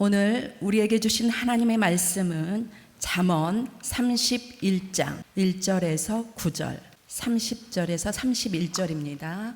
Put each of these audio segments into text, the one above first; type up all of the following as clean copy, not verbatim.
오늘 우리에게 주신 하나님의 말씀은 잠언 31장 1절에서 9절, 30절에서 31절입니다.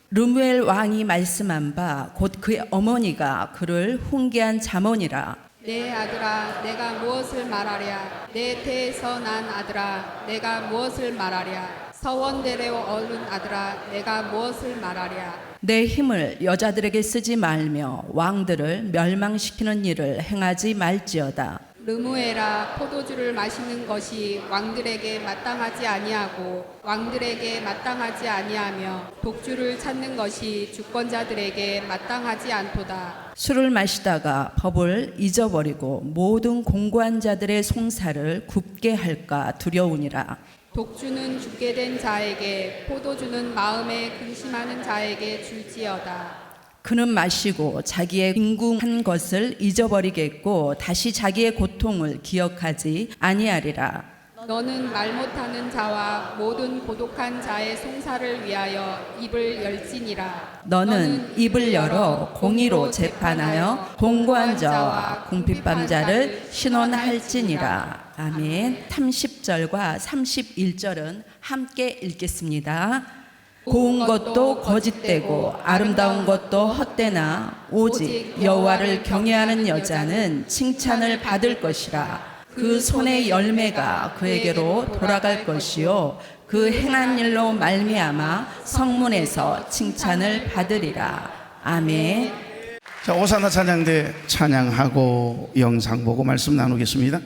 르무엘 왕이 말씀한 바 곧 그의 어머니가 그를 훈계한 잠언이라. 내 아들아, 내가 무엇을 말하랴? 내 태에서 난 아들아, 내가 무엇을 말하랴? 서원대로 얻은 아들아, 내가 무엇을 말하랴? 내 힘을 여자들에게 쓰지 말며 왕들을 멸망시키는 일을 행하지 말지어다. 르무엘아, 포도주를 마시는 것이 왕들에게 마땅하지 아니하고 왕들에게 마땅하지 아니하며 독주를 찾는 것이 주권자들에게 마땅하지 않도다. 술을 마시다가 법을 잊어버리고 모든 공고한 자들의 송사를 굽게 할까 두려우니라. 독주는 죽게 된 자에게, 포도주는 마음에 근심하는 자에게 줄지어다. 그는 마시고 자기의 빈궁한 것을 잊어버리겠고 다시 자기의 고통을 기억하지 아니하리라. 너는 말 못하는 자와 모든 고독한 자의 송사를 위하여 입을 열지니라. 너는 입을 열어 공의로 재판하여 공고한 자와 궁핍한 자를 신원할지니라. 아멘. 30절과 31절은 함께 읽겠습니다. 고운 것도 거짓되고 아름다운 것도 헛되나 오직 여호와를 경외하는 여자는 칭찬을 받을 것이라. 그 손의 열매가 그에게로 돌아갈 것이요 그 행한 일로 말미암아 성문에서 칭찬을 받으리라. 아멘. 자, 오사나 찬양대 찬양하고 영상 보고 말씀 나누겠습니다.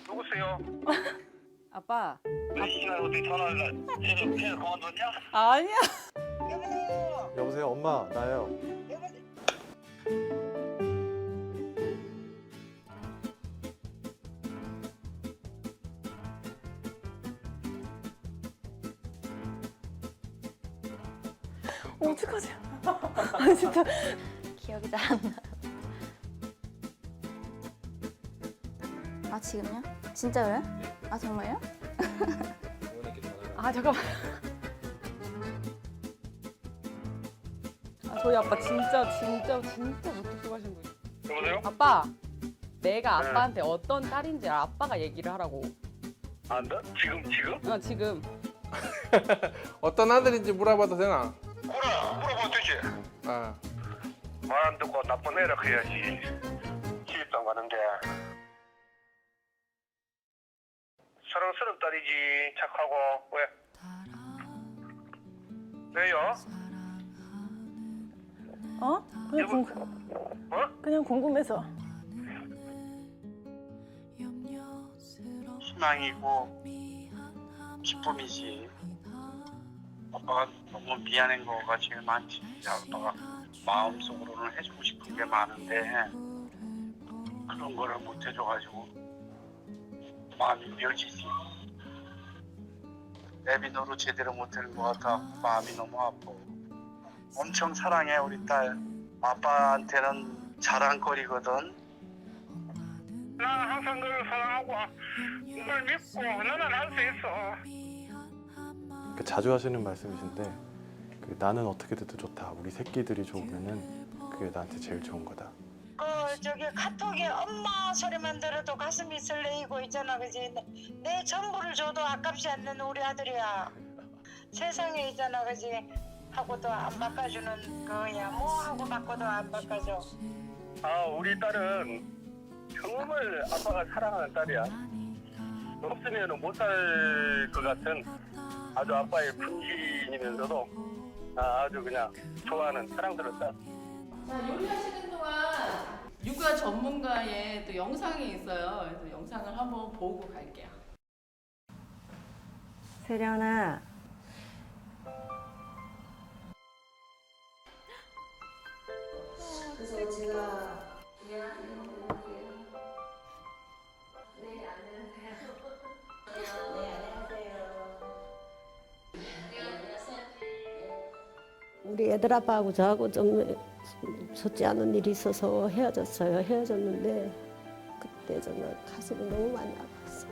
누구세요? 아빠. 이 시간에 어떻게 전화를 쟤는 그만뒀냐? 아니야. 여보세요, 엄마, 나예요. 어떡하지? 아 진짜 기억이 잘 안 나. 아 지금요? 진짜 그래요? 아 정말요? 아 잠깐만. 아, 저희 아빠 진짜 무뚝뚝 하신 분이에요. 여보세요? 아빠, 내가 아빠한테 어떤 딸인지 아빠가 얘기를 하라고. 안다? 지금? 지금. 어떤 아들인지 물어봐도 되나? 그래, 물어보면 되지. 아, 말 안 듣고 나쁜 애라 해야지. 시집도 가는데. 사랑스러운 딸이지. 착하고. 왜? 왜요? 어? 그냥 궁금해서. 희망이고 기쁨이지. 아빠가 너무 미안한 거가 제일 많지. 아빠가 마음속으로는 해주고 싶은 게 많은데 그런 거를 못 해줘가지고 마음이 미어지지. 내비노로 제대로 못하는 것 같아. 마음이 너무 아파. 엄청 사랑해 우리 딸. 아빠한테는 자랑거리거든. 난 항상 너를 사랑하고 널 믿고 너는 할 수 있어. 자주 하시는 말씀이신데 나는 어떻게 돼도 좋다. 우리 새끼들이 좋으면은 그게 나한테 제일 좋은 거다. 저기 카톡에 엄마 소리만 들어도 가슴이 설레이고 있잖아, 그지? 내 전부를 줘도 아깝지 않는 우리 아들이야. 세상에 있잖아, 그지? 하고도 안 바꿔주는 거야. 뭐 하고 바꿔도 안 바꿔줘. 아, 우리 딸은 정말 아빠가 사랑하는 딸이야. 없으면 못 살 것 같은 아주 아빠의 분신이면서도 아주 그냥 좋아하는 사랑스러운 딸. 자, 요리하시는 동안 육아 전문가의 또 영상이 있어요. 그래서 영상을 한번 보고 갈게요. 세련아. 그래서 제가 우리 애들 아빠하고 저하고 좀 좋지 않은 일이 있어서 헤어졌어요. 헤어졌는데 그때 저는 가슴이 너무 많이 아팠어요.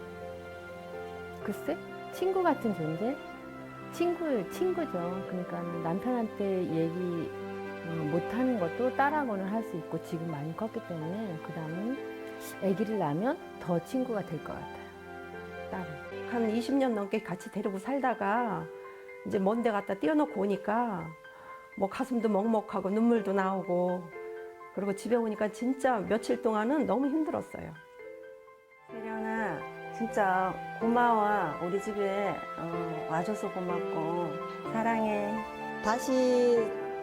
글쎄, 친구 같은 존재? 친구죠. 그러니까 남편한테 얘기 못하는 것도 딸하고는 할 수 있고 지금 많이 컸기 때문에 그 다음은 아기를 낳으면 더 친구가 될 것 같아요. 딸은. 한 20년 넘게 같이 데리고 살다가 이제 먼 데 갖다 띄워놓고 오니까 뭐 가슴도 먹먹하고 눈물도 나오고 그리고 집에 오니까 진짜 며칠 동안은 너무 힘들었어요. 세련아, 진짜 고마워. 우리 집에 와줘서 고맙고 사랑해. 다시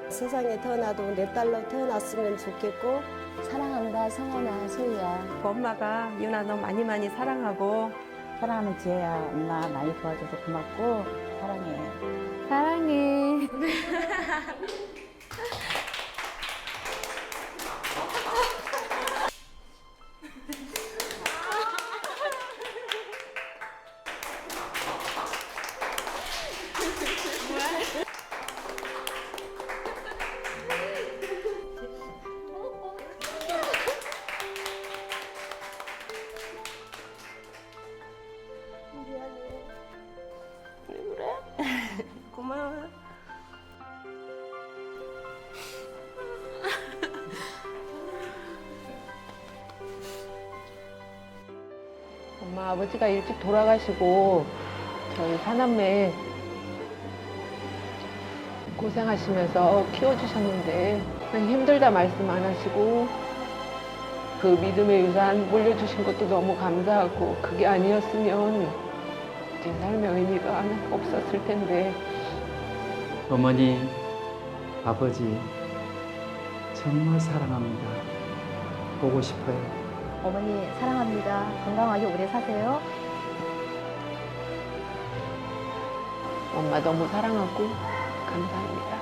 세상에 태어나도 내 딸로 태어났으면 좋겠고 사랑한다, 성원아, 소희야. 엄마가 유나 너 많이 사랑하고 사랑하는 지혜야, 엄마 많이 도와줘서 고맙고 사랑해. 사랑해. 고마워. 엄마 아버지가 일찍 돌아가시고 저희 사남매 고생하시면서 키워주셨는데 힘들다 말씀 안 하시고 그 믿음의 유산 물려주신 것도 너무 감사하고 그게 아니었으면 제 삶의 의미가 없었을 텐데 어머니, 아버지 정말 사랑합니다. 보고 싶어요. 어머니 사랑합니다. 건강하게 오래 사세요. 엄마 너무 사랑하고 감사합니다.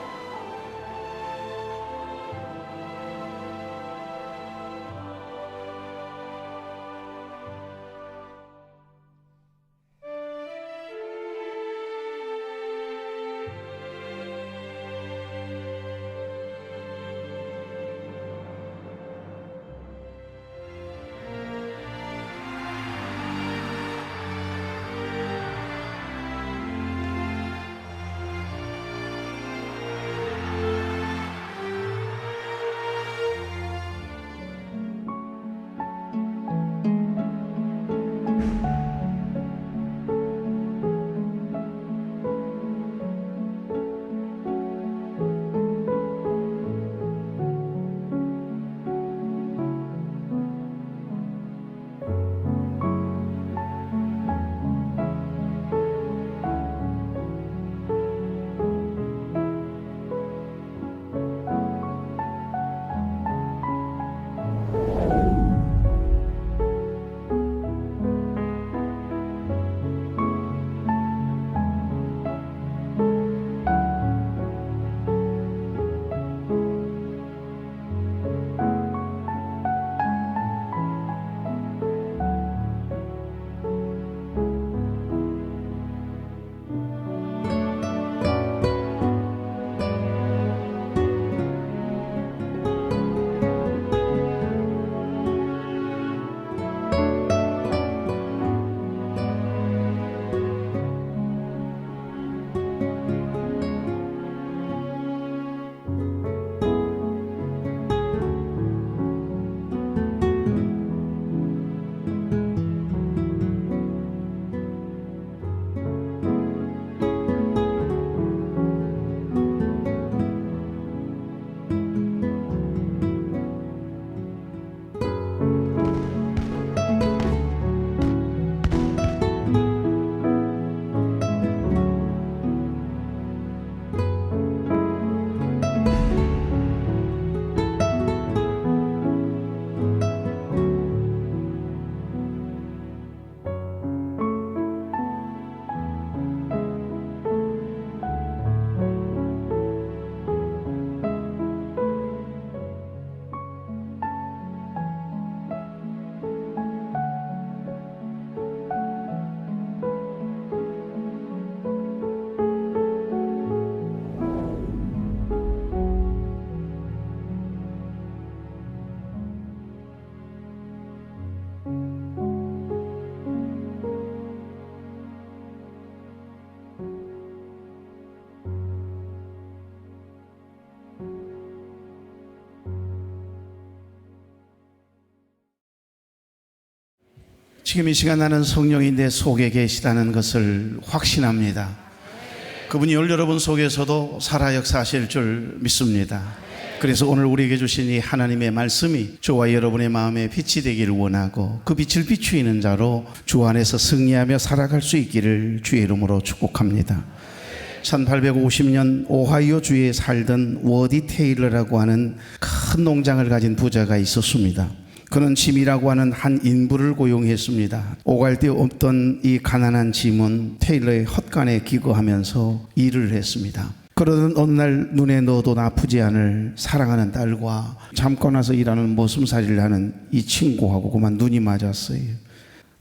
지금 이 시간 나는 성령이 내 속에 계시다는 것을 확신합니다. 그분이 여러분 속에서도 살아 역사하실 줄 믿습니다. 그래서 오늘 우리에게 주신 이 하나님의 말씀이 저와 여러분의 마음에 빛이 되기를 원하고 그 빛을 비추이는 자로 주 안에서 승리하며 살아갈 수 있기를 주의 이름으로 축복합니다. 1850년 오하이오 주에 살던 워디 테일러라고 하는 큰 농장을 가진 부자가 있었습니다. 그는 짐이라고 하는 한 인부를 고용했습니다. 오갈 데 없던 이 가난한 짐은 테일러의 헛간에 기거하면서 일을 했습니다. 그러던 어느 날 눈에 넣어도 아프지 않을 사랑하는 딸과 잠깐 와서 일하는 머슴살이를 하는 이 친구하고 그만 눈이 맞았어요.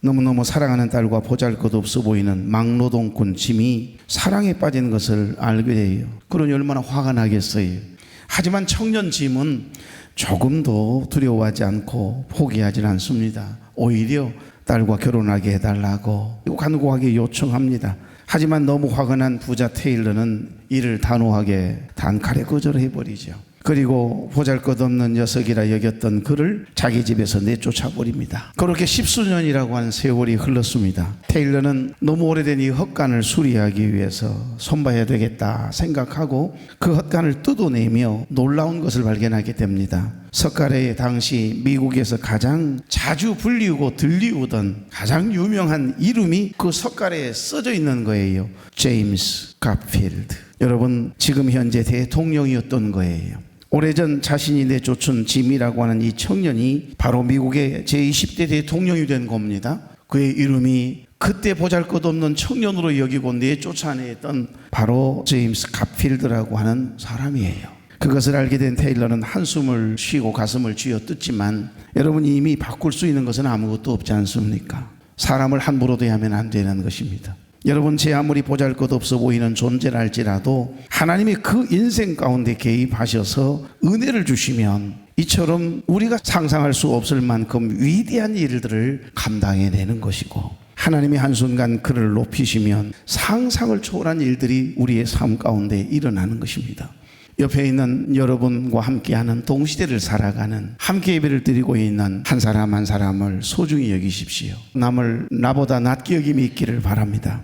너무너무 사랑하는 딸과 보잘것없어 보이는 막노동꾼 짐이 사랑에 빠진 것을 알게 돼요. 그러니 얼마나 화가 나겠어요. 하지만 청년 짐은 조금도 두려워하지 않고 포기하지 않습니다. 오히려 딸과 결혼하게 해달라고 간곡하게 요청합니다. 하지만 너무 화가 난 부자 테일러는 이를 단호하게 단칼에 거절해버리죠. 그리고 보잘것없는 녀석이라 여겼던 그를 자기 집에서 내쫓아버립니다. 그렇게 십수년이라고 하는 세월이 흘렀습니다. 테일러는 너무 오래된 이 헛간을 수리하기 위해서 손봐야 되겠다 생각하고 그 헛간을 뜯어내며 놀라운 것을 발견하게 됩니다. 석가래에 당시 미국에서 가장 자주 불리우고 들리우던 가장 유명한 이름이 그 석가래에 써져 있는 거예요. 제임스 가필드. 여러분, 지금 현재 대통령이었던 거예요. 오래전 자신이 내쫓은 짐이라고 하는 이 청년이 바로 미국의 제20대 대통령이 된 겁니다. 그의 이름이 그때 보잘것없는 청년으로 여기고 내쫓아냈던 바로 제임스 가필드라고 하는 사람이에요. 그것을 알게 된 테일러는 한숨을 쉬고 가슴을 쥐어뜯지만 여러분, 이미 바꿀 수 있는 것은 아무것도 없지 않습니까? 사람을 함부로 대하면 안 되는 것입니다. 여러분, 제 아무리 보잘것없어 보이는 존재랄지라도 하나님이 그 인생 가운데 개입하셔서 은혜를 주시면 이처럼 우리가 상상할 수 없을 만큼 위대한 일들을 감당해내는 것이고, 하나님이 한순간 그를 높이시면 상상을 초월한 일들이 우리의 삶 가운데 일어나는 것입니다. 옆에 있는 여러분과 함께하는 동시대를 살아가는, 함께 예배를 드리고 있는 한 사람 한 사람을 소중히 여기십시오. 남을 나보다 낮게 여김이 있기를 바랍니다.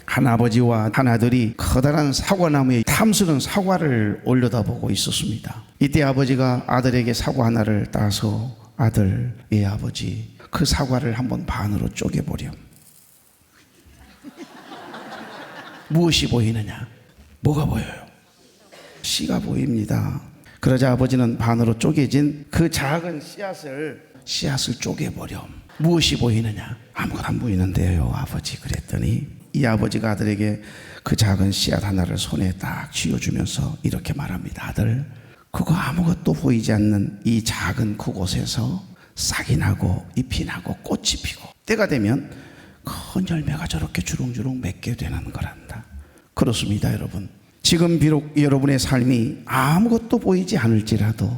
한 아버지와 한 아들이 커다란 사과나무에 탐스런 사과를 올려다보고 있었습니다. 이때 아버지가 아들에게 사과 하나를 따서, 아들, 예 아버지, 그 사과를 한번 반으로 쪼개보렴. 무엇이 보이느냐? 뭐가 보여요? 씨가 보입니다. 그러자 아버지는 반으로 쪼개진 그 작은 씨앗을 쪼개보렴. 무엇이 보이느냐? 아무것도 안 보이는데요, 아버지. 그랬더니 이 아버지가 아들에게 그 작은 씨앗 하나를 손에 딱 쥐어주면서 이렇게 말합니다. 아들, 그거 아무것도 보이지 않는 이 작은 그곳에서 싹이 나고 잎이 나고 꽃이 피고 때가 되면 큰 열매가 저렇게 주렁주렁 맺게 되는 거란다. 그렇습니다, 여러분. 지금 비록 여러분의 삶이 아무것도 보이지 않을지라도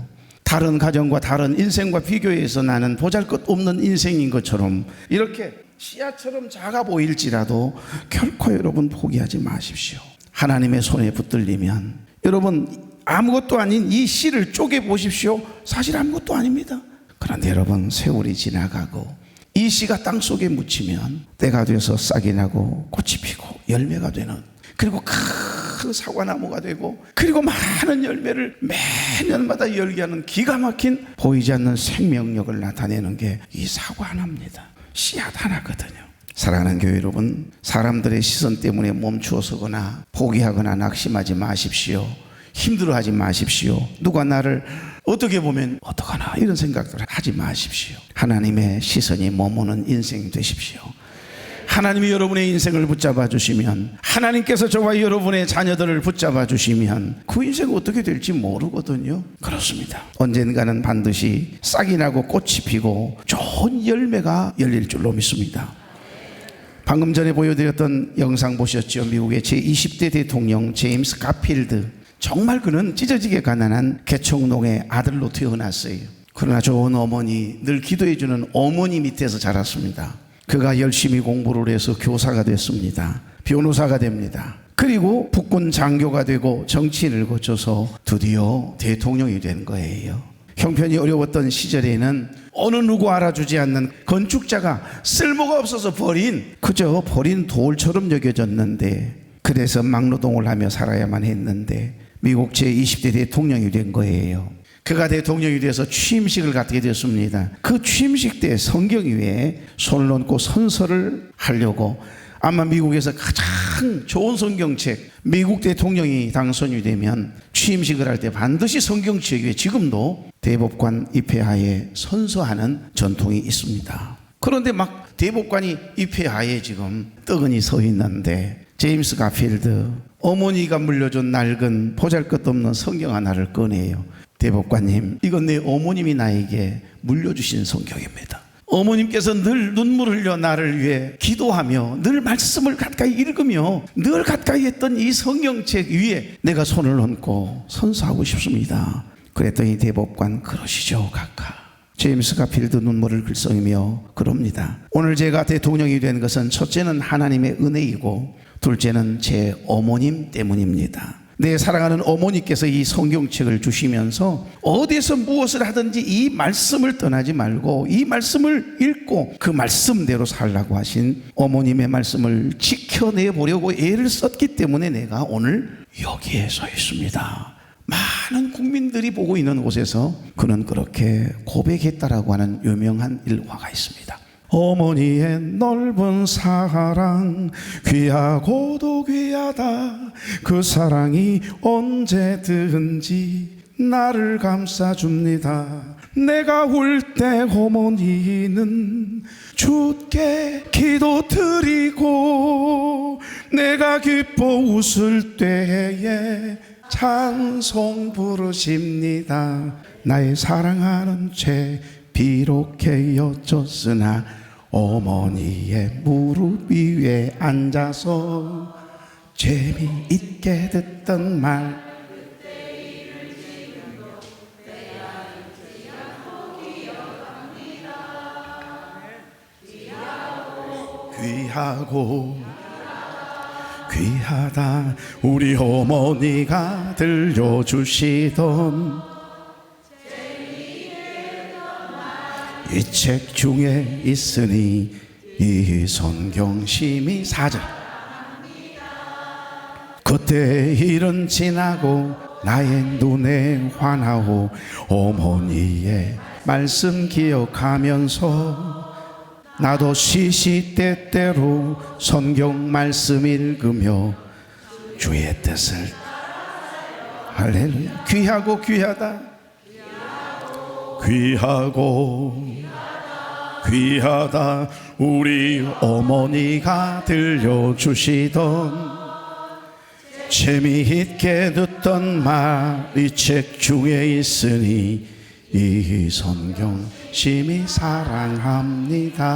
다른 가정과 다른 인생과 비교해서 나는 보잘것없는 인생인 것처럼 이렇게 씨앗처럼 작아 보일지라도 결코 여러분 포기하지 마십시오. 하나님의 손에 붙들리면 여러분 아무것도 아닌 이 씨를 쪼개 보십시오. 사실 아무것도 아닙니다. 그런데 여러분, 세월이 지나가고 이 씨가 땅속에 묻히면 때가 돼서 싹이 나고 꽃이 피고 열매가 되는, 그리고 큰 사과나무가 되고, 그리고 많은 열매를 매년마다 열게 하는 기가 막힌 보이지 않는 생명력을 나타내는 게 이 사과 하나입니다. 씨앗 하나거든요. 사랑하는 교회 여러분, 사람들의 시선 때문에 멈추어서거나 포기하거나 낙심하지 마십시오. 힘들어하지 마십시오. 누가 나를 어떻게 보면 어떡하나 이런 생각들 하지 마십시오. 하나님의 시선이 머무는 인생 되십시오. 하나님이 여러분의 인생을 붙잡아 주시면, 하나님께서 저와 여러분의 자녀들을 붙잡아 주시면 그 인생이 어떻게 될지 모르거든요. 그렇습니다. 언젠가는 반드시 싹이 나고 꽃이 피고 좋은 열매가 열릴 줄로 믿습니다. 방금 전에 보여드렸던 영상 보셨죠? 미국의 제20대 대통령 제임스 가필드. 정말 그는 찢어지게 가난한 개척농의 아들로 태어났어요. 그러나 좋은 어머니, 늘 기도해주는 어머니 밑에서 자랐습니다. 그가 열심히 공부를 해서 교사가 됐습니다. 변호사가 됩니다. 그리고 북군 장교가 되고 정치인을 거쳐서 드디어 대통령이 된 거예요. 형편이 어려웠던 시절에는 어느 누구 알아주지 않는 건축자가 쓸모가 없어서 그저 버린 돌처럼 여겨졌는데, 그래서 막노동을 하며 살아야만 했는데 미국 제20대 대통령이 된 거예요. 그가 대통령이 돼서 취임식을 갖게 되었습니다. 그 취임식 때 성경 위에 손을 얹고 선서를 하려고, 아마 미국에서 가장 좋은 성경책, 미국 대통령이 당선이 되면 취임식을 할 때 반드시 성경책 위에 지금도 대법관 입회하에 선서하는 전통이 있습니다. 그런데 막 대법관이 입회하에 지금 뜨거니 서 있는데 제임스 가필드, 어머니가 물려준 낡은 보잘것없는 성경 하나를 꺼내요. 대법관님, 이건 내 어머님이 나에게 물려주신 성경입니다. 어머님께서 늘 눈물 흘려 나를 위해 기도하며 늘 말씀을 가까이 읽으며 늘 가까이 했던 이 성경책 위에 내가 손을 얹고 선서하고 싶습니다. 그랬더니 대법관, 그러시죠 각하. 제임스 가필드 눈물을 글썽이며 그럽니다. 오늘 제가 대통령이 된 것은 첫째는 하나님의 은혜이고 둘째는 제 어머님 때문입니다. 내 사랑하는 어머니께서 이 성경책을 주시면서 어디서 무엇을 하든지 이 말씀을 떠나지 말고 이 말씀을 읽고 그 말씀대로 살라고 하신 어머님의 말씀을 지켜내 보려고 애를 썼기 때문에 내가 오늘 여기에 서 있습니다. 많은 국민들이 보고 있는 곳에서 그는 그렇게 고백했다라고 하는 유명한 일화가 있습니다. 어머니의 넓은 사랑 귀하고도 귀하다. 그 사랑이 언제든지 나를 감싸줍니다. 내가 울 때 어머니는 주께 기도드리고 내가 기뻐 웃을 때에 찬송 부르십니다. 나의 사랑하는 죄 비록 헤어졌으나 어머니의 무릎 위에 앉아서 재미있게 듣던 말 귀하고 귀하다. 우리 어머니가 들려주시던 이 책 중에 있으니 이 성경 심히 4절. 그때 일은 지나고 나의 눈에 환하오 어머니의 말씀 기억하면서 나도 시시때때로 성경 말씀 읽으며 주의 뜻을 할렐루야. 귀하고 귀하다. 귀하고 귀하다. 우리 어머니가 들려주시던 재미있게 듣던 말 이 책 중에 있으니 이 성경 심히 사랑합니다.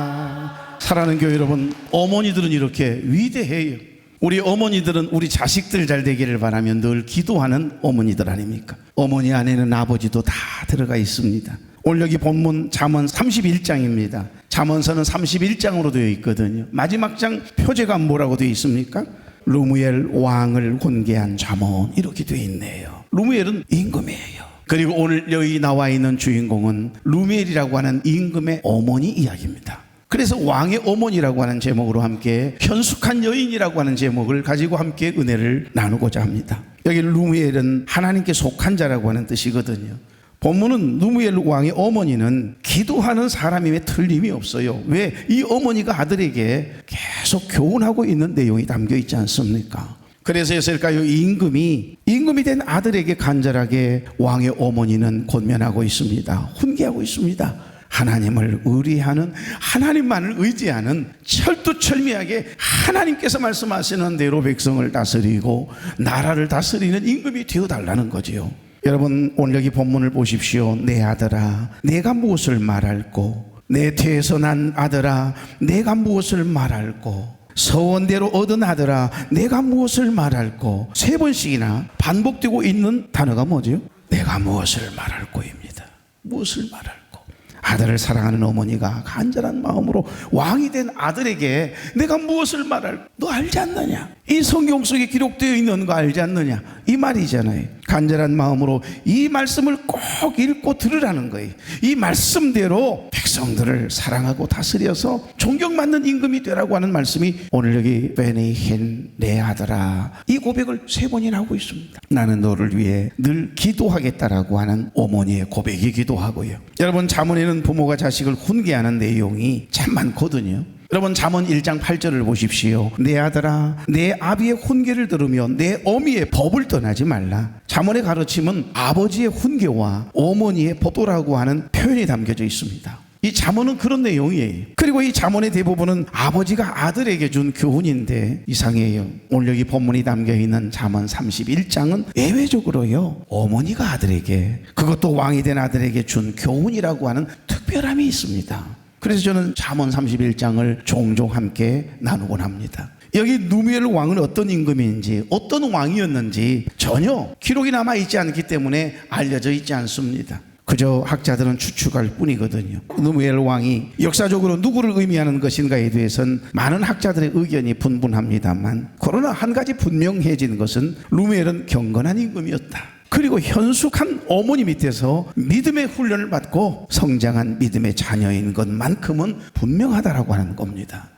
사랑하는 교회 여러분, 어머니들은 이렇게 위대해요. 우리 어머니들은 우리 자식들 잘 되기를 바라며 늘 기도하는 어머니들 아닙니까? 어머니 안에는 아버지도 다 들어가 있습니다. 오늘 여기 본문 잠언 31장입니다. 잠언서는 31장으로 되어 있거든요. 마지막 장 표제가 뭐라고 되어 있습니까? 루무엘 왕을 훈계한 잠언 이렇게 되어 있네요. 루무엘은 임금이에요. 그리고 오늘 여기 나와 있는 주인공은 루무엘이라고 하는 임금의 어머니 이야기입니다. 그래서 왕의 어머니라고 하는 제목으로 함께 현숙한 여인이라고 하는 제목을 가지고 함께 은혜를 나누고자 합니다. 여기 루무엘은 하나님께 속한 자라고 하는 뜻이거든요. 본문은 루무엘 왕의 어머니는 기도하는 사람임에 틀림이 없어요. 왜? 이 어머니가 아들에게 계속 교훈하고 있는 내용이 담겨 있지 않습니까? 그래서였을까요? 임금이 된 아들에게 간절하게 왕의 어머니는 권면하고 있습니다. 훈계하고 있습니다. 하나님을 의리하는, 하나님만을 의지하는 철두철미하게 하나님께서 말씀하시는 대로 백성을 다스리고 나라를 다스리는 임금이 되어달라는 거지요. 여러분, 오늘 여기 본문을 보십시오. 내 아들아, 내가 무엇을 말할꼬? 내 태에서 난 아들아, 내가 무엇을 말할꼬? 서원대로 얻은 아들아, 내가 무엇을 말할꼬? 3번씩이나 반복되고 있는 단어가 뭐죠? 내가 무엇을 말할꼬입니다. 무엇을 말할꼬? 아들을 사랑하는 어머니가 간절한 마음으로 왕이 된 아들에게 내가 무엇을 말할? 너 알지 않느냐? 이 성경 속에 기록되어 있는 거 알지 않느냐 이 말이잖아요. 간절한 마음으로 이 말씀을 꼭 읽고 들으라는 거예요. 이 말씀대로 백성들을 사랑하고 다스려서 존경받는 임금이 되라고 하는 말씀이 오늘 여기 베니힌 내 아들아 이 고백을 3번이나 하고 있습니다. 나는 너를 위해 늘 기도하겠다라고 하는 어머니의 고백이기도 하고요. 여러분 잠언에는 부모가 자식을 훈계하는 내용이 참 많거든요. 여러분 잠언 1장 8절을 보십시오. 내 아들아 내 아비의 훈계를 들으며 내 어미의 법을 떠나지 말라. 잠언의 가르침은 아버지의 훈계와 어머니의 법도라고 하는 표현이 담겨져 있습니다. 이 잠언은 그런 내용이에요. 그리고 이 잠언의 대부분은 아버지가 아들에게 준 교훈인데 이상해요. 오늘 여기 본문이 담겨있는 잠언 31장은 예외적으로요 어머니가 아들에게 그것도 왕이 된 아들에게 준 교훈이라고 하는 특별함이 있습니다. 그래서 저는 잠언 31장을 종종 함께 나누곤 합니다. 여기 누미엘 왕은 어떤 임금인지 어떤 왕이었는지 전혀 기록이 남아있지 않기 때문에 알려져 있지 않습니다. 그저 학자들은 추측할 뿐이거든요. 누미엘 왕이 역사적으로 누구를 의미하는 것인가에 대해서는 많은 학자들의 의견이 분분합니다만 그러나 한 가지 분명해진 것은 누미엘은 경건한 임금이었다. 그리고 현숙한 어머니 밑에서 믿음의 훈련을 받고 성장한 믿음의 자녀인 것만큼은 분명하다라고 하는 겁니다.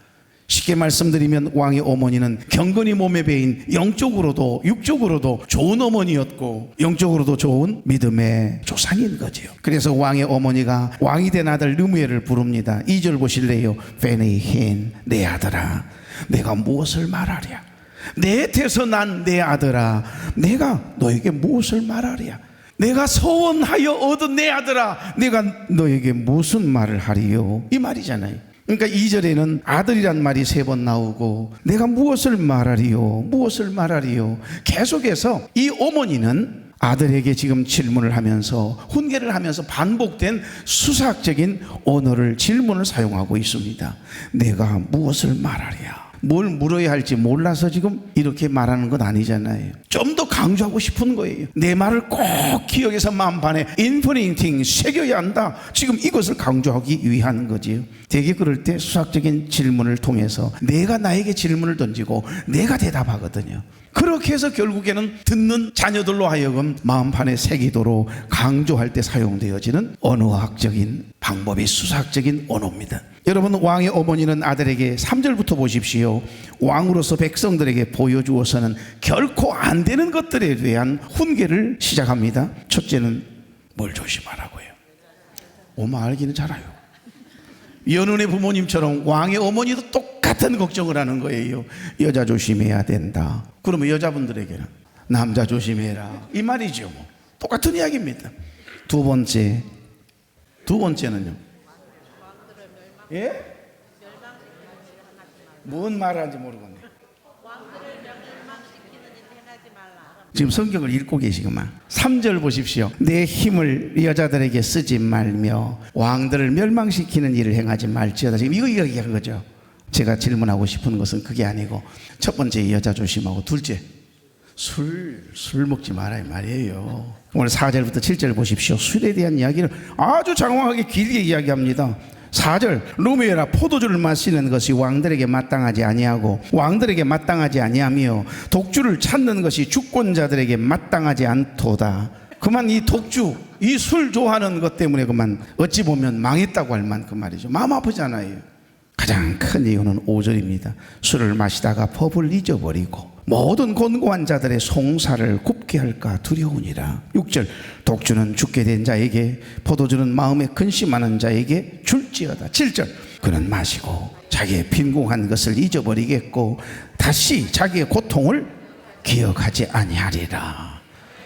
쉽게 말씀드리면 왕의 어머니는 경건이 몸에 배인 영적으로도 육적으로도 좋은 어머니였고 영적으로도 좋은 믿음의 조상인 거지요. 그래서 왕의 어머니가 왕이 된 아들 느무엘을 부릅니다. 2절 보실래요? 베니힌 내 아들아 내가 무엇을 말하랴. 내 태서 난 내 아들아 내가 너에게 무엇을 말하랴. 내가 서원하여 얻은 내 아들아 내가 너에게 무슨 말을 하리요. 이 말이잖아요. 그러니까 2절에는 아들이란 말이 3번 나오고 내가 무엇을 말하리요 무엇을 말하리요. 계속해서 이 어머니는 아들에게 지금 질문을 하면서 훈계를 하면서 반복된 수사학적인 언어를 질문을 사용하고 있습니다. 내가 무엇을 말하랴. 뭘 물어야 할지 몰라서 지금 이렇게 말하는 건 아니잖아요. 좀 더 강조하고 싶은 거예요. 내 말을 꼭 기억해서 마음판에 인프린팅 새겨야 한다. 지금 이것을 강조하기 위한 거지요. 되게 그럴 때 수학적인 질문을 통해서 내가 나에게 질문을 던지고 내가 대답하거든요. 그렇게 해서 결국에는 듣는 자녀들로 하여금 마음판에 새기도록 강조할 때 사용되어지는 언어학적인 방법이 수사학적인 언어입니다. 여러분 왕의 어머니는 아들에게 3절부터 보십시오. 왕으로서 백성들에게 보여주어서는 결코 안 되는 것들에 대한 훈계를 시작합니다. 첫째는 뭘 조심하라고요. 엄마 알기는 잘 알아요. 연운의 부모님처럼 왕의 어머니도 똑같은 걱정을 하는 거예요. 여자 조심해야 된다. 그러면 여자분들에게는 남자 조심해라 이 말이죠. 뭐. 똑같은 이야기입니다. 두 번째는요. 예? 뭔 말을 하는지 모르겠네. 지금 성경을 읽고 계시구만. 3절 보십시오. 내 힘을 여자들에게 쓰지 말며 왕들을 멸망시키는 일을 행하지 말지어다. 지금 이거 이야기한 거죠. 제가 질문하고 싶은 것은 그게 아니고 첫 번째 여자 조심하고 둘째 술 먹지 말아야 말이에요. 오늘 4절부터 7절 보십시오. 술에 대한 이야기를 아주 장황하게 길게 이야기합니다. 4절 루미엘아 포도주를 마시는 것이 왕들에게 마땅하지 아니하고 왕들에게 마땅하지 아니하며 독주를 찾는 것이 주권자들에게 마땅하지 않도다. 그만 이 독주 이 술 좋아하는 것 때문에 그만 어찌 보면 망했다고 할 만큼 말이죠. 마음 아프잖아요. 가장 큰 이유는 5절입니다. 술을 마시다가 법을 잊어버리고 모든 곤고한 자들의 송사를 굽게 할까 두려우니라. 6절 독주는 죽게 된 자에게 포도주는 마음에 근심하는 자에게 줄지어다. 7절 그는 마시고 자기의 빈궁한 것을 잊어버리겠고 다시 자기의 고통을 기억하지 아니하리라.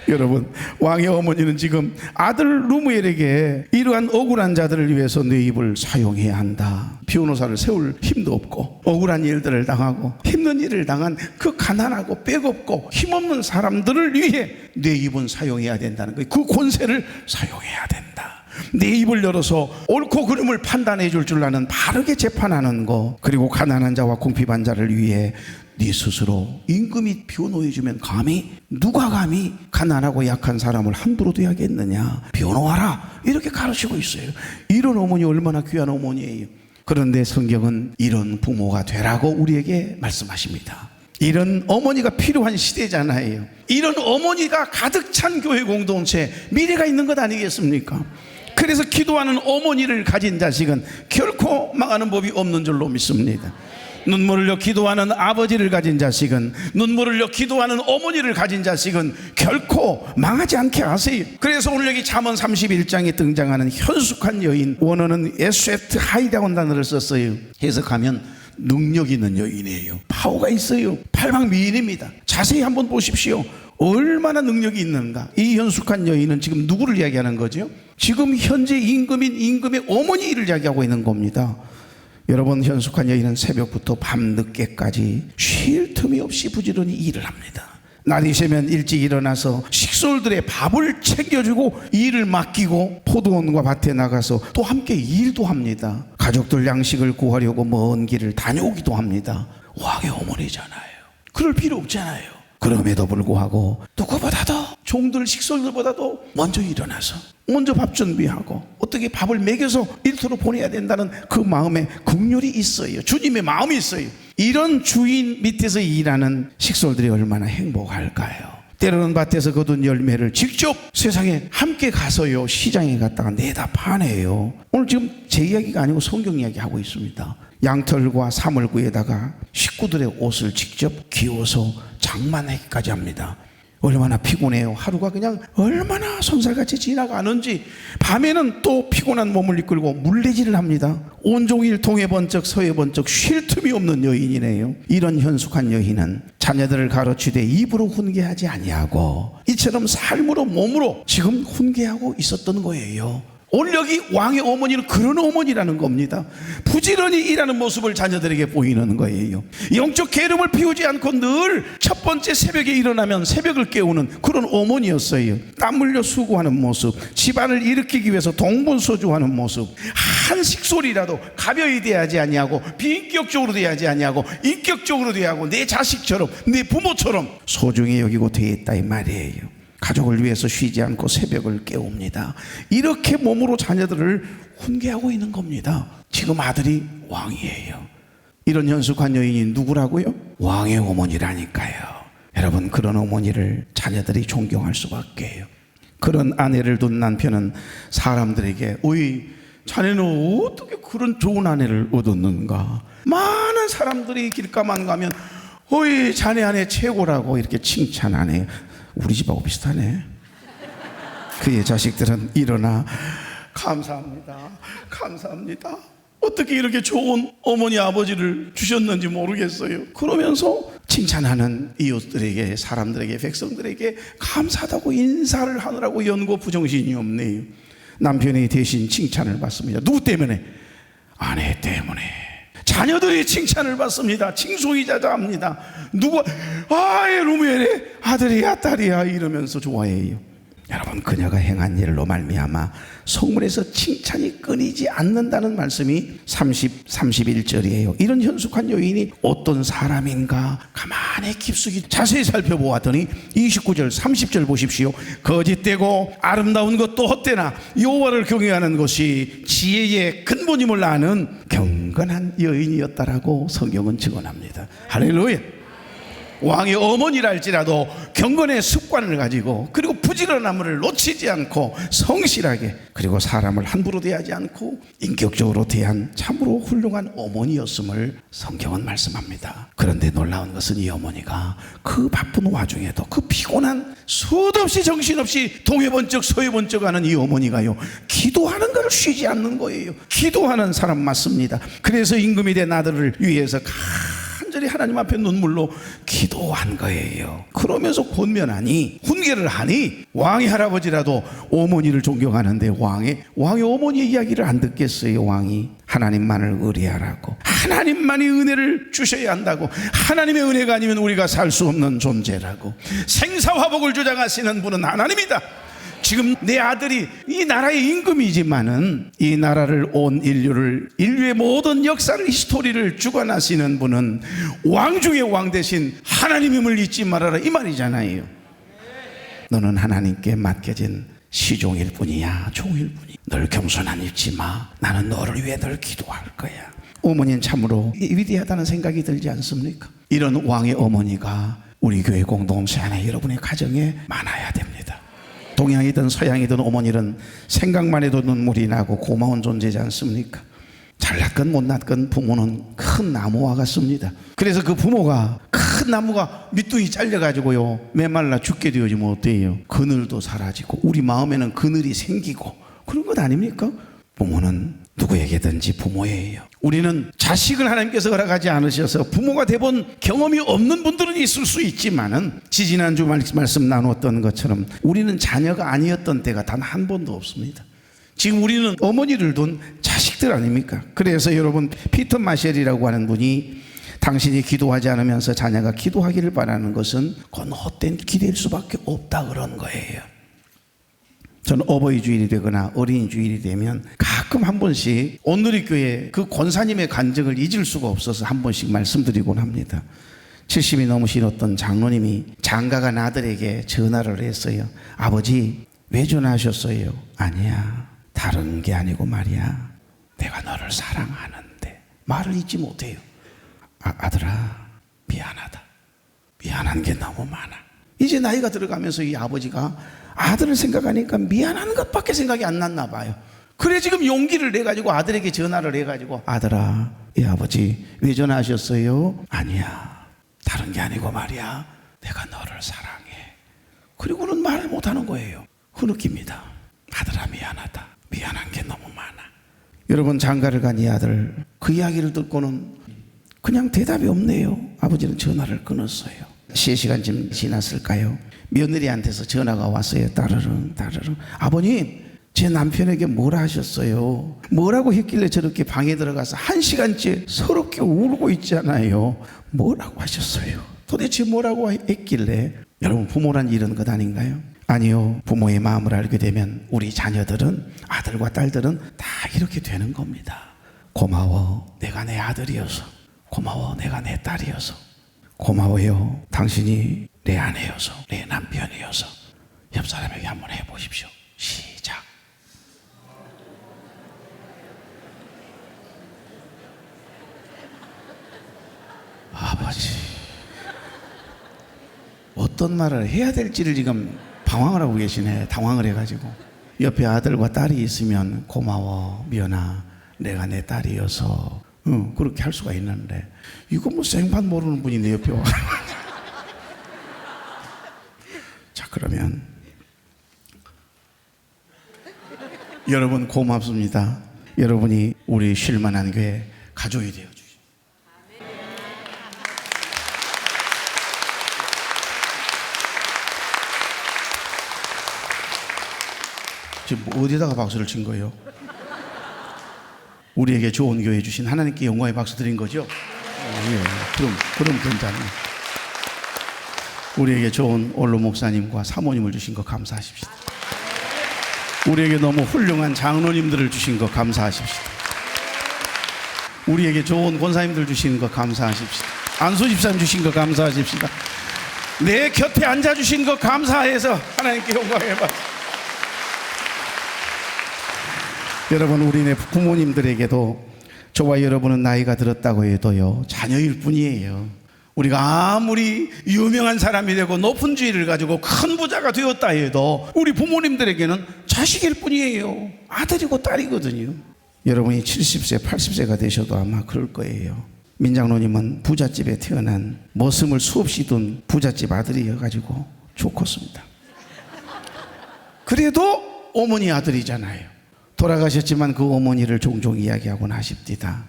여러분 왕의 어머니는 지금 아들 루무엘에게 이러한 억울한 자들을 위해서 내 입을 사용해야 한다. 변호사를 세울 힘도 없고 억울한 일들을 당하고 힘든 일을 당한 그 가난하고 빽없고 힘없는 사람들을 위해 내 입은 사용해야 된다는 거예요. 그 권세를 사용해야 된다. 내 입을 열어서 옳고 그름을 판단해 줄 나는 바르게 재판하는 거. 그리고 가난한 자와 궁핍한 자를 위해 네 스스로 임금이 변호해주면 누가 감히 가난하고 약한 사람을 함부로 대하겠느냐. 변호하라 이렇게 가르치고 있어요. 이런 어머니 얼마나 귀한 어머니예요. 그런데 성경은 이런 부모가 되라고 우리에게 말씀하십니다. 이런 어머니가 필요한 시대잖아요. 이런 어머니가 가득 찬 교회 공동체, 미래가 있는 것 아니겠습니까? 그래서 기도하는 어머니를 가진 자식은 결코 망하는 법이 없는 줄로 믿습니다. 눈물을 흘려 기도하는 아버지를 가진 자식은, 눈물을 흘려 기도하는 어머니를 가진 자식은 결코 망하지 않게 하세요. 그래서 오늘 여기 잠언 31장에 등장하는 현숙한 여인, 원어는 에스웨트 하이라고 단어를 썼어요. 해석하면 능력 있는 여인이에요. 파워가 있어요. 팔방미인입니다. 자세히 한번 보십시오. 얼마나 능력이 있는가. 이 현숙한 여인은 지금 누구를 이야기하는 거죠? 지금 현재 임금인 임금의 어머니를 이야기하고 있는 겁니다. 여러분, 현숙한 여인은 새벽부터 밤늦게까지 쉴 틈이 없이 부지런히 일을 합니다. 날이 새면 일찍 일어나서 식솔들의 밥을 챙겨주고 일을 맡기고 포도원과 밭에 나가서 또 함께 일도 합니다. 가족들 양식을 구하려고 먼 길을 다녀오기도 합니다. 왕의 어머니잖아요. 그럴 필요 없잖아요. 그럼에도 불구하고 누구보다도, 종들 식솔들보다도 먼저 일어나서 먼저 밥 준비하고 어떻게 밥을 먹여서 일터로 보내야 된다는 그 마음에 긍휼이 있어요. 주님의 마음이 있어요. 이런 주인 밑에서 일하는 식솔들이 얼마나 행복할까요? 때로는 밭에서 거둔 열매를 직접 세상에 함께 가서요, 시장에 갔다가 내다 파내요. 오늘 지금 제 이야기가 아니고 성경 이야기 하고 있습니다. 양털과 사물구에다가 식구들의 옷을 직접 기워서 장만하기까지 합니다. 얼마나 피곤해요. 하루가 그냥 얼마나 손살같이 지나가는지. 밤에는 또 피곤한 몸을 이끌고 물레질을 합니다. 온종일 동해 번쩍 서해 번쩍 쉴 틈이 없는 여인이네요. 이런 현숙한 여인은 자녀들을 가르치되 입으로 훈계하지 아니하고 이처럼 삶으로 몸으로 지금 훈계하고 있었던 거예요. 오늘 여기 왕의 어머니는 그런 어머니라는 겁니다. 부지런히 일하는 모습을 자녀들에게 보이는 거예요. 영적 게으름을 피우지 않고 늘 첫 번째 새벽에 일어나면 새벽을 깨우는 그런 어머니였어요. 땀 흘려 수고하는 모습, 집안을 일으키기 위해서 동분서주하는 모습, 한 식솔이라도 가벼이 대하지 아니하고 비인격적으로 대하지 아니하고 인격적으로 대하고 내 자식처럼 내 부모처럼 소중히 여기고 대했다 이 말이에요. 가족을 위해서 쉬지 않고 새벽을 깨웁니다. 이렇게 몸으로 자녀들을 훈계하고 있는 겁니다. 지금 아들이 왕이에요. 이런 현숙한 여인이 누구라고요? 왕의 어머니라니까요. 여러분, 그런 어머니를 자녀들이 존경할 수밖에 해요. 그런 아내를 둔 남편은 사람들에게 어이, 자네는 어떻게 그런 좋은 아내를 얻었는가? 많은 사람들이 길가만 가면 어이, 자네 아내 최고라고 이렇게 칭찬하네요. 우리 집하고 비슷하네. 그의 자식들은 일어나 감사합니다, 감사합니다, 어떻게 이렇게 좋은 어머니 아버지를 주셨는지 모르겠어요. 그러면서 칭찬하는 이웃들에게, 사람들에게, 백성들에게 감사하다고 인사를 하느라고 연고 부정신이 없네요. 남편이 대신 칭찬을 받습니다. 누구 때문에? 아내 때문에. 자녀들이 칭찬을 받습니다. 칭송이자자합니다. 누가 루멜의 아들이야 딸이야 이러면서 좋아해요. 여러분, 그녀가 행한 일로 말미암아 성문에서 칭찬이 끊이지 않는다는 말씀이 31절이에요. 이런 현숙한 여인이 어떤 사람인가 가만히 깊숙이 자세히 살펴보았더니 29절 30절 보십시오. 거짓되고 아름다운 것도 헛되나 여호와를 경외하는 것이 지혜의 근본임을 아는 경건한 여인이었다라고 성경은 증언합니다. 할렐루야. 왕의 어머니랄지라도 경건의 습관을 가지고, 그리고 부지런함을 놓치지 않고 성실하게, 그리고 사람을 함부로 대하지 않고 인격적으로 대한 참으로 훌륭한 어머니였음을 성경은 말씀합니다. 그런데 놀라운 것은 이 어머니가 그 바쁜 와중에도, 그 피곤한 수도 없이 정신없이 동해 번쩍 서해 번쩍 하는 이 어머니가요, 기도하는 걸 쉬지 않는 거예요. 기도하는 사람 맞습니다. 그래서 임금이 된 아들을 위해서 간절히 하나님 앞에 눈물로 기도한 거예요. 그러면서 권면하니, 훈계를 하니 왕의 할아버지라도 어머니를 존경하는데 왕의 어머니의 이야기를 안 듣겠어요. 왕이 하나님만을 의뢰하라고, 하나님만이 은혜를 주셔야 한다고, 하나님의 은혜가 아니면 우리가 살 수 없는 존재라고, 생사화복을 주장하시는 분은 하나님이다. 지금 내 아들이 이 나라의 임금이지만은 이 나라를, 온 인류의 모든 역사를, 히스토리를 주관하시는 분은 왕 중의 왕 대신 하나님임을 잊지 말아라 이 말이잖아요. 너는 하나님께 맡겨진 시종일 뿐이야, 종일 뿐이야. 널 겸손한 잊지 마. 나는 너를 위해 늘 기도할 거야. 어머니는 참으로 위대하다는 생각이 들지 않습니까? 이런 왕의 어머니가 우리 교회 공동체 안에 여러분의 가정에 많아야 됩니다. 동양이든 서양이든 어머니는 생각만 해도 눈물이 나고 고마운 존재지 않습니까? 잘났건 못났건 부모는 큰 나무와 같습니다. 그래서 그 부모가 큰 나무가 밑둥이 잘려가지고요 메말라 죽게 되어지면 어때요? 그늘도 사라지고 우리 마음에는 그늘이 생기고 그런 것 아닙니까? 부모는 누구에게든지 부모예요. 우리는 자식을 하나님께서 허락하지 않으셔서 부모가 돼본 경험이 없는 분들은 있을 수 있지만은 지지난주 말씀 나누었던 것처럼 우리는 자녀가 아니었던 때가 단 한 번도 없습니다. 지금 우리는 어머니를 둔 자식들 아닙니까? 그래서 여러분 피터 마셸이라고 하는 분이 당신이 기도하지 않으면서 자녀가 기도하기를 바라는 것은 그건 헛된 기대일 수밖에 없다 그런 거예요. 저는 어버이 주일이 되거나 어린이 주일이 되면 가끔 한 번씩 온누리교회 그 권사님의 간증을 잊을 수가 없어서 한 번씩 말씀드리곤 합니다. 70이 넘으신 어떤 장로님이 장가간 아들에게 전화를 했어요. 아버지 왜 전화하셨어요? 아니야 다른 게 아니고 말이야 내가 너를 사랑하는데 말을 잊지 못해요. 아들아 미안하다. 미안한 게 너무 많아. 이제 나이가 들어가면서 이 아버지가 아들을 생각하니까 미안한 것밖에 생각이 안 났나 봐요. 그래 지금 용기를 내가지고 아들에게 전화를 해가지고 아들아 이 아버지 왜 전화하셨어요? 아니야 다른 게 아니고 말이야 내가 너를 사랑해. 그리고는 말을 못하는 거예요. 흐느낍니다. 아들아 미안하다. 미안한 게 너무 많아. 여러분 장가를 간 이 아들 그 이야기를 듣고는 그냥 대답이 없네요. 아버지는 전화를 끊었어요. 3시간쯤 지났을까요? 며느리한테서 전화가 왔어요. 따르릉 따르릉. 아버님 제 남편에게 뭐라 하셨어요? 뭐라고 했길래 저렇게 방에 들어가서 1시간째 서럽게 울고 있잖아요. 뭐라고 하셨어요? 도대체 뭐라고 했길래? 여러분 부모란 이런 것 아닌가요? 아니요. 부모의 마음을 알게 되면 우리 자녀들은 아들과 딸들은 다 이렇게 되는 겁니다. 고마워 내가 내 아들이어서. 고마워 내가 내 딸이어서. 고마워요 당신이 내 아내여서 내 남편이어서. 옆 사람에게 한번 해보십시오. 시작. 아버지 어떤 말을 해야 될지를 지금 방황을 하고 계시네. 당황을 해가지고 옆에 아들과 딸이 있으면 고마워 미연아 내가 내 딸이어서 그렇게 할 수가 있는데 이거 뭐 생판 모르는 분이 내 옆에 와. 자 그러면 여러분 고맙습니다. 여러분이 우리 쉴만한 교회 가족이 되어 주십시오. 지금 어디다가 박수를 친 거예요? 우리에게 좋은 교회 주신 하나님께 영광의 박수 드린 거죠? 예, 그럼 괜찮아요. 우리에게 좋은 원로 목사님과 사모님을 주신 거 감사하십시다. 우리에게 너무 훌륭한 장로님들을 주신 거 감사하십시다. 우리에게 좋은 권사님들 주신 거 감사하십시다. 안수 집사님 주신 거 감사하십시다. 내 곁에 앉아주신 거 감사해서 하나님께 영광의 박수. 여러분 우리네 부모님들에게도 저와 여러분은 나이가 들었다고 해도요 자녀일 뿐이에요. 우리가 아무리 유명한 사람이 되고 높은 지위를 가지고 큰 부자가 되었다 해도 우리 부모님들에게는 자식일 뿐이에요. 아들이고 딸이거든요. 여러분이 70세 80세가 되셔도 아마 그럴 거예요. 민장로님은 부잣집에 태어난 머슴을 수없이 둔 부잣집 아들이어가지고 좋겠습니다. 그래도 어머니 아들이잖아요. 돌아가셨지만 그 어머니를 종종 이야기하곤 하십니다.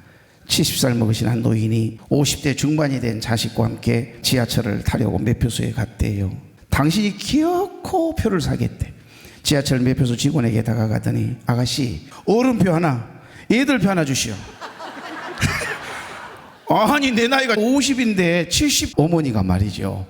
70살 먹으신 한 노인이 50대 중반이 된 자식과 함께 지하철을 타려고 매표소에 갔대요. 당신이 기어코 표를 사겠대. 지하철 매표소 직원에게 다가가더니 아가씨 어른표 하나 애들표 하나 주시오. 아니 내 나이가 50인데 70 어머니가 말이죠.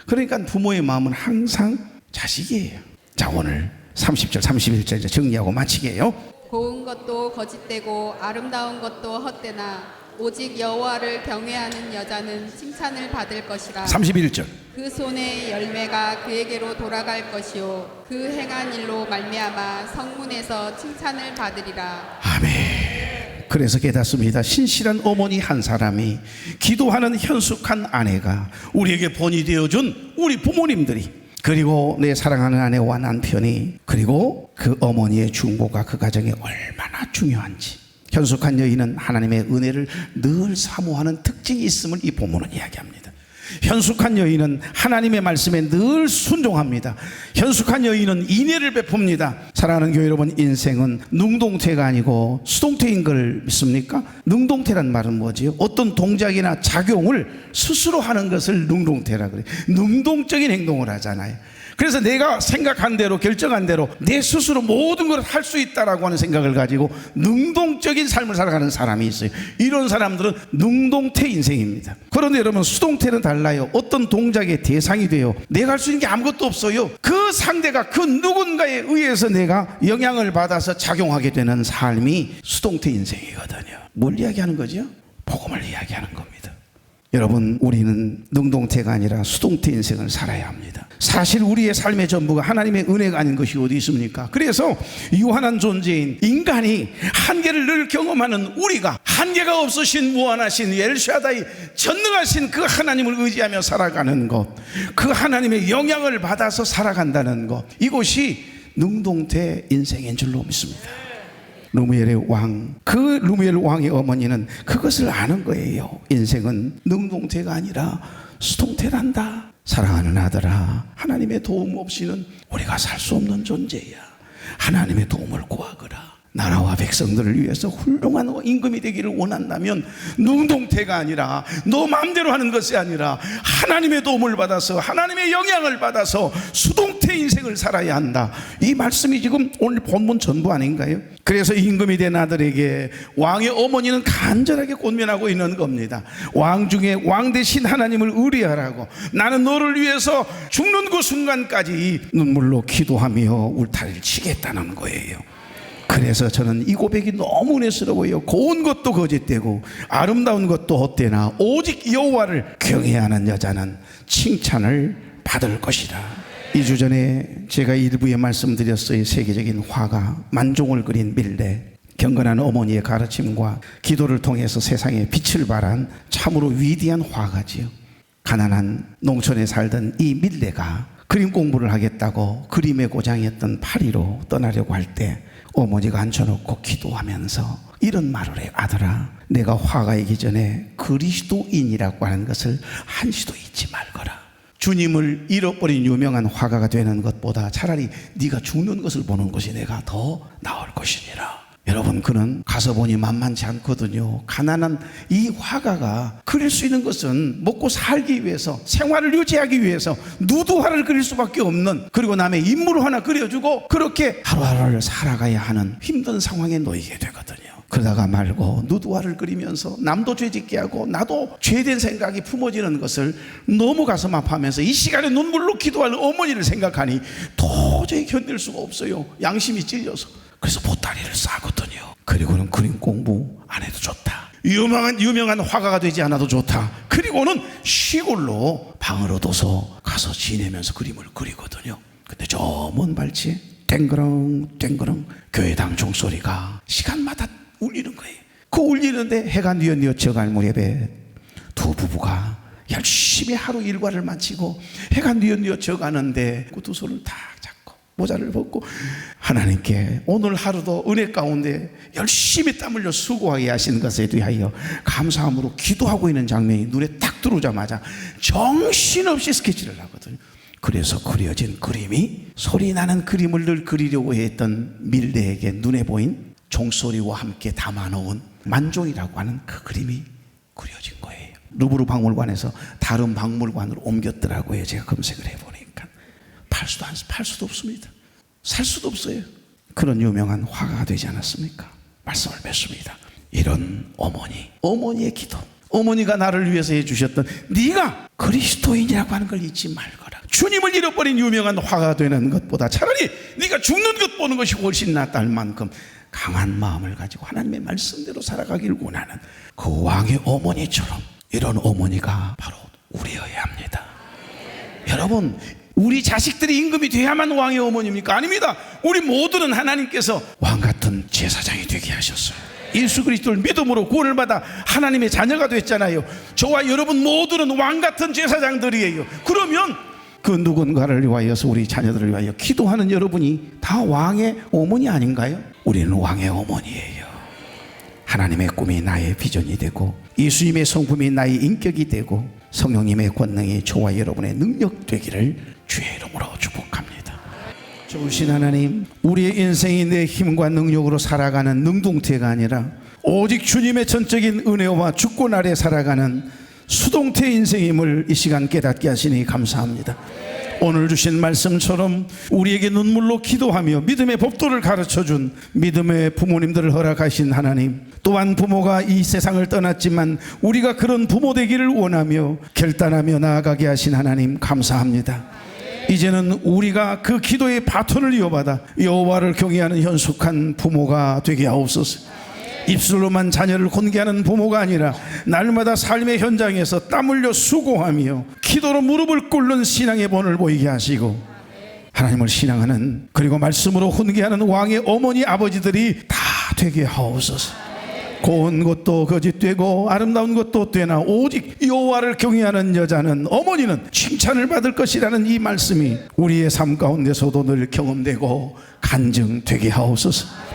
그러니까 부모의 마음은 항상 자식이에요. 자 오늘 30절 31절 이제 정리하고 마치게요. 고운 것도 거짓되고 아름다운 것도 헛되나 오직 여호와를 경외하는 여자는 칭찬을 받을 것이라. 31절 그 손의 열매가 그에게로 돌아갈 것이요 그 행한 일로 말미암아 성문에서 칭찬을 받으리라. 아멘. 그래서 깨닫습니다. 신실한 어머니 한 사람이, 기도하는 현숙한 아내가, 우리에게 본이 되어준 우리 부모님들이, 그리고 내 사랑하는 아내와 남편이, 그리고 그 어머니의 중보가 그 가정에 얼마나 중요한지, 현숙한 여인은 하나님의 은혜를 늘 사모하는 특징이 있음을 이 본문은 이야기합니다. 현숙한 여인은 하나님의 말씀에 늘 순종합니다. 현숙한 여인은 인애를 베풉니다. 사랑하는 교회 여러분, 인생은 능동태가 아니고 수동태인 걸 믿습니까? 능동태란 말은 뭐지요? 어떤 동작이나 작용을 스스로 하는 것을 능동태라 그래요. 능동적인 행동을 하잖아요. 그래서 내가 생각한 대로, 결정한 대로 내 스스로 모든 걸 할 수 있다라고 하는 생각을 가지고 능동적인 삶을 살아가는 사람이 있어요. 이런 사람들은 능동태 인생입니다. 그런데 여러분, 수동태는 달라요. 어떤 동작의 대상이 돼요. 내가 할 수 있는 게 아무것도 없어요. 그 상대가, 그 누군가에 의해서 내가 영향을 받아서 작용하게 되는 삶이 수동태 인생이거든요. 뭘 이야기하는 거죠? 복음을 이야기하는 겁니다. 여러분, 우리는 능동태가 아니라 수동태 인생을 살아야 합니다. 사실 우리의 삶의 전부가 하나님의 은혜가 아닌 것이 어디 있습니까? 그래서 유한한 존재인 인간이 한계를 늘 경험하는 우리가, 한계가 없으신 무한하신 엘샤다이, 전능하신 그 하나님을 의지하며 살아가는 것, 그 하나님의 영향을 받아서 살아간다는 것, 이것이 능동태 인생인 줄로 믿습니다. 루무엘의 왕, 그 루무엘 왕의 어머니는 그것을 아는 거예요. 인생은 능동태가 아니라 수동태란다. 사랑하는 아들아, 하나님의 도움 없이는 우리가 살 수 없는 존재야. 하나님의 도움을 구하거라. 나라와 백성들을 위해서 훌륭한 임금이 되기를 원한다면 능동태가 아니라 너 마음대로 하는 것이 아니라 하나님의 도움을 받아서, 하나님의 영향을 받아서 수동태 인생을 살아야 한다. 이 말씀이 지금 오늘 본문 전부 아닌가요? 그래서 임금이 된 아들에게 왕의 어머니는 간절하게 권면하고 있는 겁니다. 왕 중에 왕 대신 하나님을 의뢰하라고. 나는 너를 위해서 죽는 그 순간까지 눈물로 기도하며 울타리를 치겠다는 거예요. 그래서 저는 이 고백이 너무 은혜스러워요. 고운 것도 거짓되고 아름다운 것도 헛되나 오직 여호와를 경외하는 하는 여자는 칭찬을 받을 것이다. 2주 전에 제가 일부에 말씀드렸어요. 세계적인 화가 만종을 그린 밀레, 경건한 어머니의 가르침과 기도를 통해서 세상에 빛을 발한 참으로 위대한 화가지요. 가난한 농촌에 살던 이 밀레가 그림 공부를 하겠다고 그림의 고장이었던 파리로 떠나려고 할 때 어머니가 앉혀놓고 기도하면서 이런 말을 해요. 아들아, 내가 화가이기 전에 그리스도인이라고 하는 것을 한시도 잊지 말거라. 주님을 잃어버린 유명한 화가가 되는 것보다 차라리 네가 죽는 것을 보는 것이 내가 더 나을 것이니라. 여러분, 그는 가서 보니 만만치 않거든요. 가난한 이 화가가 그릴 수 있는 것은 먹고 살기 위해서, 생활을 유지하기 위해서 누드화를 그릴 수밖에 없는, 그리고 남의 인물을 하나 그려주고 그렇게 하루하루를 살아가야 하는 힘든 상황에 놓이게 되거든요. 그러다가 말고 누드화를 그리면서 남도 죄짓게 하고 나도 죄된 생각이 품어지는 것을 너무 가슴 아파하면서 이 시간에 눈물로 기도할 어머니를 생각하니 도저히 견딜 수가 없어요. 양심이 찔려서. 그래서 보따리를 싸거든요. 그리고는 그림 공부 안 해도 좋다. 유명한 화가가 되지 않아도 좋다. 그리고는 시골로 방을 얻어서 가서 지내면서 그림을 그리거든요. 근데 저 먼 발치에 땡그렁 땡그렁 교회당 종소리가 시간마다 울리는 거예요. 그 울리는데 해가 뉘엿뉘엿 져갈 무렵에 두 부부가 열심히 하루 일과를 마치고 해가 뉘엿뉘엿 져가는데 그 두 손을 딱 잡고 모자를 벗고 하나님께 오늘 하루도 은혜 가운데 열심히 땀 흘려 수고하게 하신 것에 대하여 감사함으로 기도하고 있는 장면이 눈에 딱 들어오자마자 정신없이 스케치를 하거든요. 그래서 그려진 그림이 소리나는 그림을 늘 그리려고 했던 밀레에게 눈에 보인 종소리와 함께 담아놓은 만종이라고 하는 그 그림이 그려진 거예요. 루브르 박물관에서 다른 박물관으로 옮겼더라고요. 제가 검색을 해보니까 팔 수도 없습니다. 살 수도 없어요. 그런 유명한 화가가 되지 않았습니까? 말씀을 뵙습니다. 이런 어머니의 기도, 어머니가 나를 위해서 해주셨던 네가 그리스도인이라고 하는 걸 잊지 말거라. 주님을 잃어버린 유명한 화가가 되는 것보다 차라리 네가 죽는 것 보는 것이 훨씬 낫다 할 만큼 강한 마음을 가지고 하나님의 말씀대로 살아가길 원하는 그 왕의 어머니처럼 이런 어머니가 바로 우리여야 합니다. 여러분, 우리 자식들이 임금이 돼야만 왕의 어머니입니까? 아닙니다. 우리 모두는 하나님께서 왕 같은 제사장이 되게 하셨어요. 예수 그리스도를 믿음으로 구원을 받아 하나님의 자녀가 됐잖아요. 저와 여러분 모두는 왕 같은 제사장들이에요. 그러면 그 누군가를 위하여서 우리 자녀들을 위하여 기도하는 여러분이 다 왕의 어머니 아닌가요? 우리는 왕의 어머니예요. 하나님의 꿈이 나의 비전이 되고 예수님의 성품이 나의 인격이 되고 성령님의 권능이 저와 여러분의 능력 되기를 주의 이름으로 축복합니다. 좋으신 하나님, 우리의 인생이 내 힘과 능력으로 살아가는 능동태가 아니라 오직 주님의 전적인 은혜와 주권 아래 살아가는 수동태 인생임을 이 시간 깨닫게 하시니 감사합니다. 오늘 주신 말씀처럼 우리에게 눈물로 기도하며 믿음의 법도를 가르쳐준 믿음의 부모님들을 허락하신 하나님, 또한 부모가 이 세상을 떠났지만 우리가 그런 부모 되기를 원하며 결단하며 나아가게 하신 하나님 감사합니다. 이제는 우리가 그 기도의 바톤을 이어받아 여호와를 경외하는 현숙한 부모가 되게 하옵소서. 입술로만 자녀를 권계하는 부모가 아니라 날마다 삶의 현장에서 땀 흘려 수고하며 기도로 무릎을 꿇는 신앙의 본을 보이게 하시고 하나님을 신앙하는, 그리고 말씀으로 훈계하는 왕의 어머니 아버지들이 다 되게 하옵소서. 고운 것도 거짓되고 아름다운 것도 되나 오직 여호와를 경외하는 여자는, 어머니는 칭찬을 받을 것이라는 이 말씀이 우리의 삶 가운데서도 늘 경험되고 간증되게 하옵소서.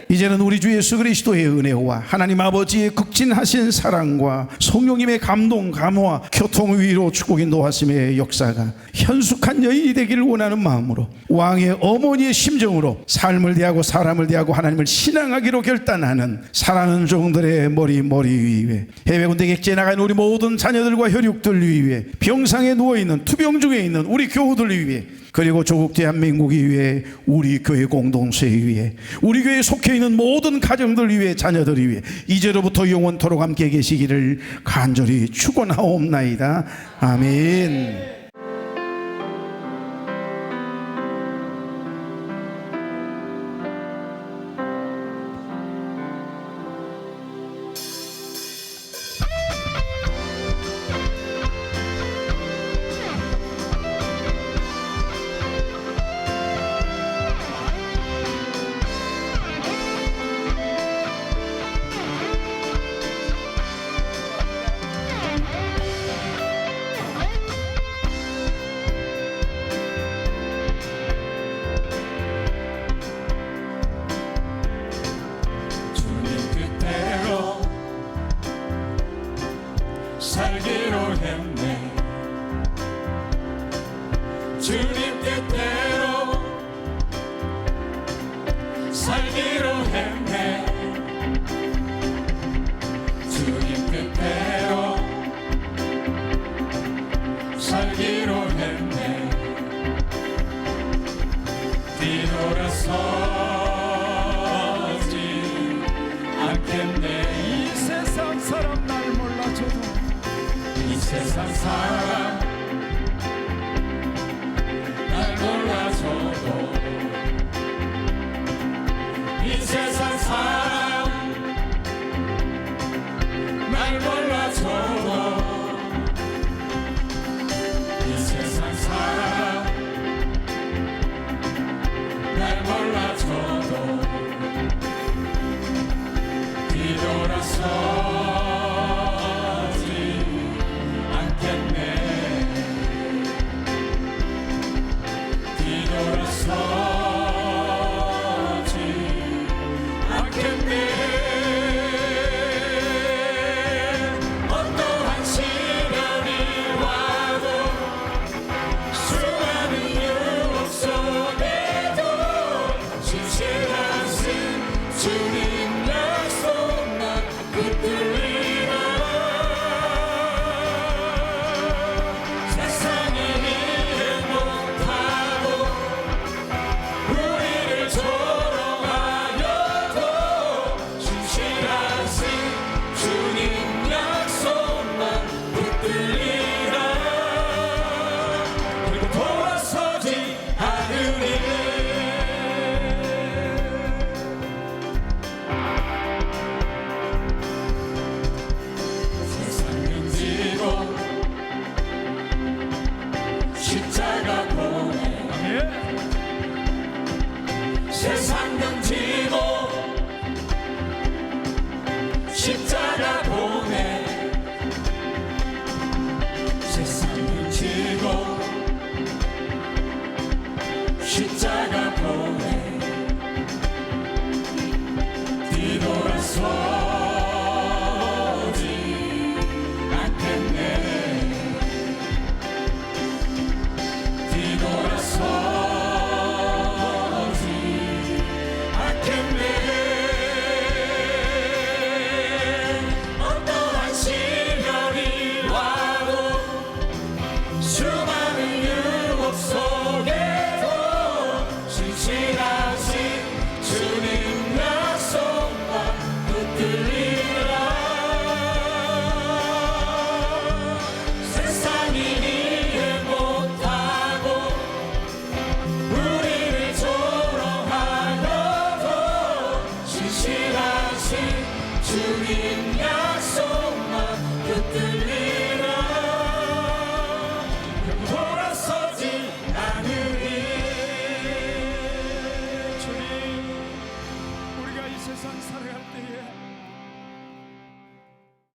이제는 우리 주 예수 그리스도의 은혜와 하나님 아버지의 극진하신 사랑과 성령님의 감동, 감화, 교통, 위로, 축복인 도하심의 역사가 현숙한 여인이 되기를 원하는 마음으로 왕의 어머니의 심정으로 삶을 대하고 사람을 대하고 하나님을 신앙하기로 결단하는 사랑하는 종들의 머리 위에, 해외 군대 객지에 나간 우리 모든 자녀들과 혈육들 위에, 병상에 누워있는 투병 중에 있는 우리 교우들 위에, 그리고 조국 대한민국이 위해, 우리 교회 공동체 위해, 우리 교회에 속해 있는 모든 가정들 위해, 자녀들 위해 이제로부터 영원토록 함께 계시기를 간절히 축원하옵나이다. 아멘. 살기로 했네. 주님 뜻대로 살기로 했네. 주님 뜻대로 살기로 했네. 뒤돌아서지 않겠네. 이 세상 사람 날 몰라줘도, 이 세상 사람 날 몰라줘도, 이 세상 사람 날 몰라줘도, 이 세상 사람 날 몰라줘도 뒤돌아서 세상 등지고 몰라서